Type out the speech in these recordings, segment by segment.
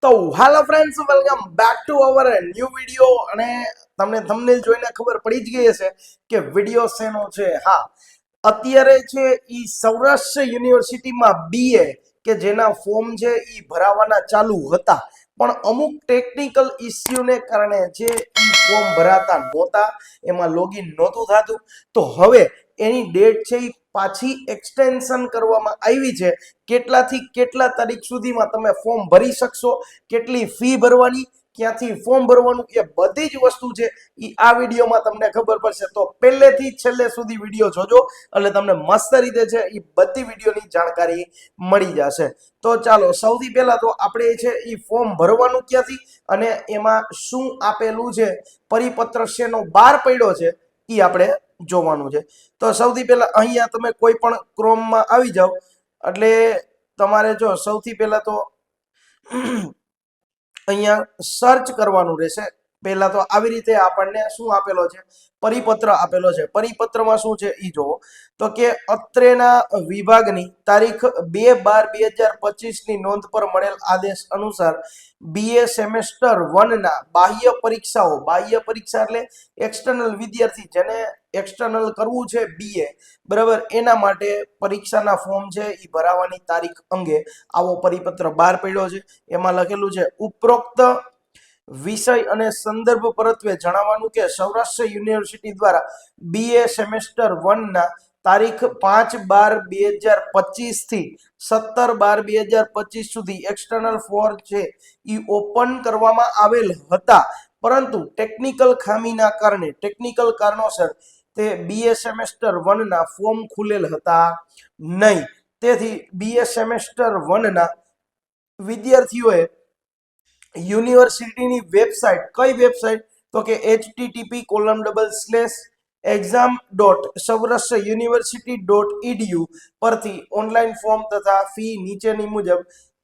તો hello friends, welcome back to our new video. અને તમને થંબનેલ જોઈને ખબર પડી જ ગઈ હશે કે વિડીયો શેનો છે. હા, અત્યારે છે ઈ સૌરાષ્ટ્ર યુનિવર્સિટીમાં બીએ કે જેના ફોર્મ છે ઈ ભરાવાના ચાલુ હતા, પણ અમુક ટેકનિકલ ઇસ્યુને કારણે જે ઈ ફોર્મ ભરાતા નહોતા, એમાં લોગિન નહોતું થતું. તો હવે એની ડેટ છે ઈ પાછી એક્સટેન્શન કરવામાં આવી છે. કેટલાથી કેટલા તારીખ સુધીમાં તમે ફોર્મ ભરી શકશો, કેટલી ફી ભરવાની, ક્યાંથી ફોર્મ ભરવાનું, એ બધી જ વસ્તુ છે એ આ વિડીયોમાં તમને ખબર પડશે. તો પહેલેથી છેલ્લે સુધી વિડીયો જોજો એટલે તમને મસ્ત રીતે છે એ બધી વિડીયોની જાણકારી મળી જશે. તો ચાલો, સૌથી પહેલા તો આપણે છે એ ફોર્મ ભરવાનું ક્યાંથી અને એમાં શું આપેલું છે, પરિપત્ર શેનો બહાર પડ્યો છે, એ આપણે જોવાનું છે. તો સૌથી પહેલા અહીંયા તમે કોઈ પણ ક્રોમમાં આવી જાઓ એટલે તમારે જો સૌથી પહેલા તો અહીંયા સર્ચ કરવાનું રહેશે. પહેલા તો આવી રીતે આપણને શું આપેલો છે, પરિપત્ર આપેલો છે. પરિપત્રમાં શું છે એ જોવો તો કે અત્રેના વિભાગની તારીખ 2/12/2025 ની નોંધ પર મળેલ આદેશ અનુસાર બીએ સેમેસ્ટર 1 ના બાહ્ય પરીક્ષાઓ, બાહ્ય પરીક્ષા એટલે એક્સટર્નલ વિદ્યાર્થી જેને એક્સટર્નલ કરવું છે બીએ, બરાબર, એના માટે પરીક્ષાના ફોર્મ છે એ ભરાવાની તારીખ અંગે આવો પરિપત્ર બહાર પડ્યો છે. એમાં લખેલું છે, ઉપરોક્ત વિષય અને સંદર્ભ પરત્વે જણાવવાનું કે સૌરાષ્ટ્ર યુનિવર્સિટી દ્વારા બીએ સેમેસ્ટર 1 ના તારીખ 5/12/2025 થી 17/12/2025 સુધી એક્સટર્નલ ફોર્મ છે એ ઓપન કરવામાં આવેલ હતા, પરંતુ ટેકનિકલ ખામીના કારણે, ટેકનિકલ કારણોસર તે બીએ સેમેસ્ટર 1 ના ફોર્મ ખુલેલ હતા નહીં. તેથી બીએ સેમેસ્ટર 1 ના વિદ્યાર્થીઓએ યુનિવર્સિટીની વેબસાઇટ, કઈ વેબસાઇટ તો કે http://exam.saurashtrauniversity.edu પરથી ઓનલાઈન ફોર્મ તથા ફી નીચેની મુજબ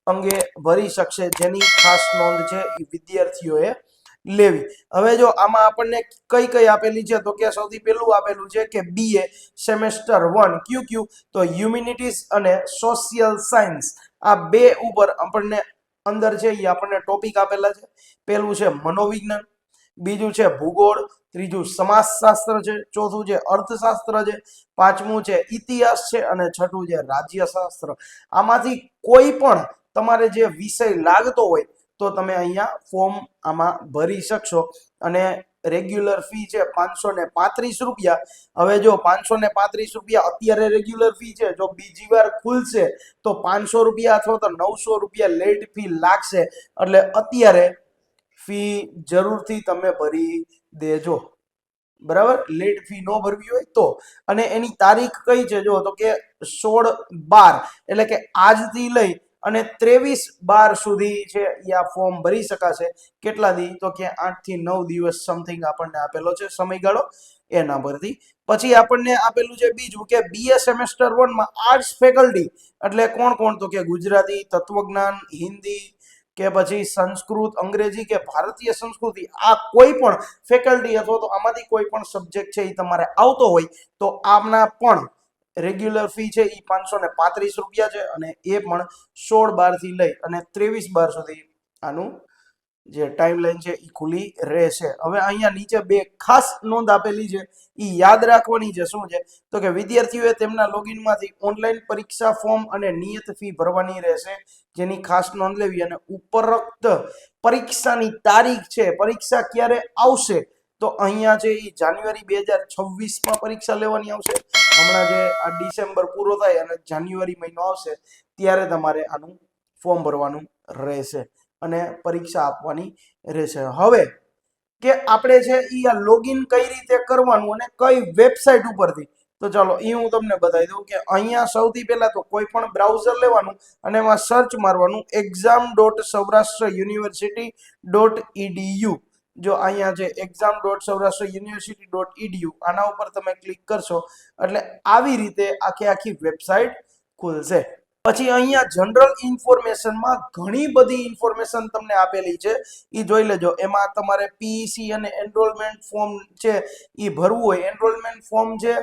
અંગે ભરી શકશે, જેની ખાસ નોંધ છે એ વિદ્યાર્થીઓએ લેવી. હવે જો આમાં આપણને કઈ કઈ આપેલી છે તો કે સૌથી પહેલું આપેલું છે કે બીએ સેમેસ્ટર 1 ક્યુ તો હ્યુમેનિટીઝ અને સોશિયલ સાયન્સ, આ બે ઉપર આપણને અંદર છે એ આપણને ટોપિક આપેલા છે. પહેલું છે મનોવિજ્ઞાન, બીજું છે ભૂગોળ, ત્રીજું સમાજશાસ્ત્ર છે, ચોથું છે અર્થશાસ્ત્ર છે, પાંચમું છે ઇતિહાસ છે અને છઠ્ઠું છે રાજ્યશાસ્ત્ર. આમાંથી કોઈ પણ તમારે જે વિષય લાગતો હોય તો તમે અહીંયા ફોર્મ આમાં ભરી શકશો. અને રેગ્યુલર ફી છે 535 રૂપિયા. હવે જો 535 રૂપિયા અત્યારે રેગ્યુલર ફી છે, જો બીજી વાર ખુલશે તો 500 રૂપિયા અથવા તો 900 રૂપિયા લેટ ફી લાગશે. એટલે અત્યારે ફી જરૂરથી તમે ભરી દેજો, બરાબર. લેટ ફી ન ભરવી હોય તો. અને એની તારીખ કઈ છે જો તો કે 16/12 એટલે કે આજથી લઈ અને 23/12 સુધી છે આ ફોર્મ ભરી શકાશે. કેટલા દી તો કે 8 થી 9 દિવસ સમથિંગ આપણને આપેલો છે સમયગાળો એના પરથી. પછી આપણને આપેલું છે બીજું કે બીએ સેમેસ્ટર 1 માં આર્ટ્સ ફેકલ્ટી એટલે કોણ કોણ તો કે ગુજરાતી, તત્વજ્ઞાન, હિન્દી કે પછી સંસ્કૃત, અંગ્રેજી કે ભારતીય સંસ્કૃતિ, આ કોઈ પણ ફેકલ્ટી અથવા તો આમાંથી કોઈ પણ સબ્જેક્ટ છે એ તમારે આવતો હોય તો આમના પણ રેગ્યુલર ફી છે એ 535 રૂપિયા છે. અને એ પણ 16/12 થી લઈ અને 23/12 સુધી આનું જે ટાઈમલાઈન છે એ ખુલ્લી રહેશે. હવે અહીંયા નીચે બે ખાસ નોંધ આપેલી છે, એ યાદ રાખવાની છે. શું છે તો કે વિદ્યાર્થીઓએ તેમના લોગિનમાંથી ઓનલાઈન પરીક્ષા ફોર્મ અને નિયત ફી ભરવાની રહેશે, જેની ખાસ નોંધ લેવી. અને ઉપરોક્ત પરીક્ષાની તારીખ છે, પરીક્ષા ક્યારે આવશે તો અહીંયા છે એ જાન્યુઆરી 2026 માં પરીક્ષા લેવાની આવશે. હમણાં જે આ ડિસેમ્બર પૂરો થાય અને જાન્યુઆરી મહિનો આવશે ત્યારે તમારે આનું ફોર્મ ભરવાનું રહેશે અને પરીક્ષા આપવાની રહેશે. હવે કે આપણે છે એ આ લોગિન કઈ રીતે કરવાનું અને કઈ વેબસાઇટ ઉપરથી, તો ચાલો એ હું તમને બતાવી દઉં. કે અહીંયા સૌથી પહેલા તો કોઈ પણ બ્રાઉઝર લેવાનું અને એમાં સર્ચ મારવાનું exam.saurashtrauniversity.edu. જો અહીંયા છે exam.saurashtrauniversity.edu, આના ઉપર તમે ક્લિક કરશો એટલે આવી રીતે આખી વેબસાઇટ ખુલશે. પછી અહીંયા જનરલ ઇન્ફોર્મેશનમાં ઘણી બધી ઇન્ફોર્મેશન તમને આપેલી છે, એ જોઈ લેજો. એમાં તમારે પીઈસી અને એનરોલમેન્ટ ફોર્મ છે એ ભરવું હોય, એનરોલમેન્ટ ફોર્મ છે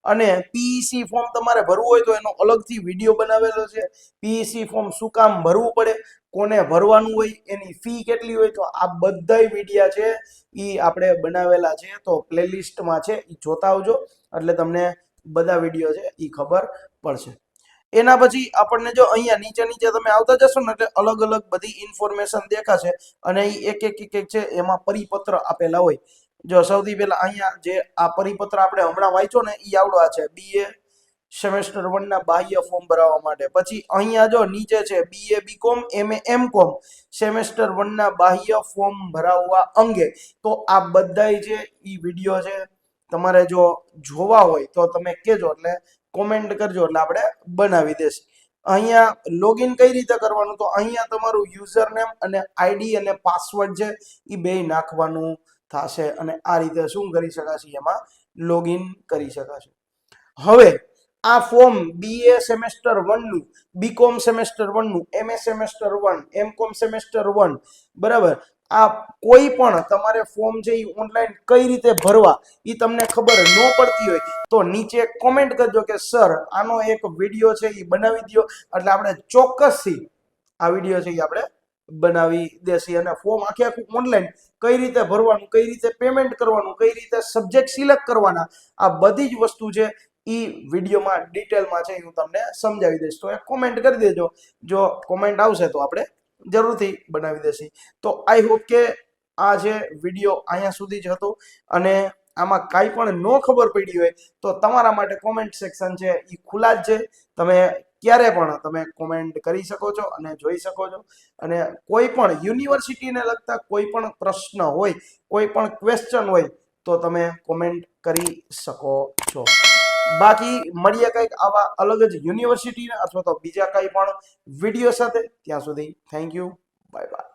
અને પીઈસી ફોર્મ તમારે ભરવું હોય તો એનો અલગથી વિડીયો બનાવેલો છે. પીઈસી ફોર્મ શું કામ ભરવું પડે, કોને ભરવાનું હોય, એની ફી કેટલી હોય, તો આ બધાય વિડીયા છે એ આપણે બનાવેલા છે. તો પ્લેલિસ્ટમાં છે, એ જોતા આવજો એટલે તમને બધા વિડીયો છે એ ખબર પડશે. એના પછી આપણને જો અહીંયા નીચે તમે આવતા જશો ને એટલે અલગ અલગ બધી ઇન્ફોર્મેશન દેખાશે અને એ એક છે એમાં પરિપત્ર આપેલા હોય. જો સૌથી પહેલા અહીંયા જે આ પરિપત્ર આપણે હમણાં વાંચ્યો ને એ આવડો આ છે, BA સેમેસ્ટર 1 ના બાહ્ય ફોર્મ ભરવા માટે. પછી અહીંયા જો નીચે છે BA BCom MA MCom semester 1 ના બાહ્ય ફોર્મ ભરાવવા અંગે. તો આ બધાય છે ઈ વિડીયો છે, તમારે જો જોવા હોય તો તમે કહેજો એટલે કોમેન્ટ કરજો એટલે આપણે બનાવી દેશું. અહીંયા લોગિન કઈ રીતે કરવાનું, તો અહીંયા તમારું યુઝર નેમ અને આઈડી અને પાસવર્ડ છે એ બે નાખવાનું થશે અને આ રીતે શું કરી શકાશે, એમાં લોગિન કરી શકાશે. હવે આ ફોર્મ BA સેમેસ્ટર 1 નું, BCom સેમેસ્ટર 1 નું, MA સેમેસ્ટર 1, MCom સેમેસ્ટર 1, બરાબર, આ કોઈ પણ તમારે ફોર્મ છે એ ઓનલાઈન કઈ રીતે ભરવા એ તમને ખબર ન પડતી હોય તો નીચે કોમેન્ટ કરજો કે સર આનો એક વિડીયો છે એ બનાવી દો, એટલે આપણે ચોક્કસથી આ વિડીયો છે એ આપણે બનાવી દેશી અને ફોર્મ આખું ઓનલાઈન કઈ રીતે ભરવાનું, કઈ રીતે પેમેન્ટ કરવાનું, કઈ રીતે સબ્જેક્ટ સિલેક્ટ કરવાના, આ બધી જ વસ્તુ છે એ વિડીયોમાં ડિટેલમાં છે હું તમને સમજાવી દઈશ. તો એક કોમેન્ટ કરી દેજો, જો કોમેન્ટ આવશે તો આપણે જરૂરથી બનાવી દેશી. તો આઈ હોપ કે આ જે વિડીયો અહીંયા સુધી જ હતો અને આમાં કાંઈ પણ ન ખબર પડી હોય તો તમારા માટે કોમેન્ટ સેક્શન છે એ ખુલ્લા જ છે. તમે ક્યારે પણ તમે કોમેન્ટ કરી શકો છો અને જોઈ શકો છો. અને કોઈ પણ યુનિવર્સિટીને લગતા કોઈ પણ પ્રશ્ન હોય, કોઈ પણ ક્વેશ્ચન હોય તો તમે કોમેન્ટ કરી શકો છો. બાકી મળીએ કંઈક આવા અલગ જ યુનિવર્સિટીના અથવા તો બીજા કંઈ પણ વિડીયો સાથે. ત્યાં સુધી થેન્ક યુ, બાય બાય.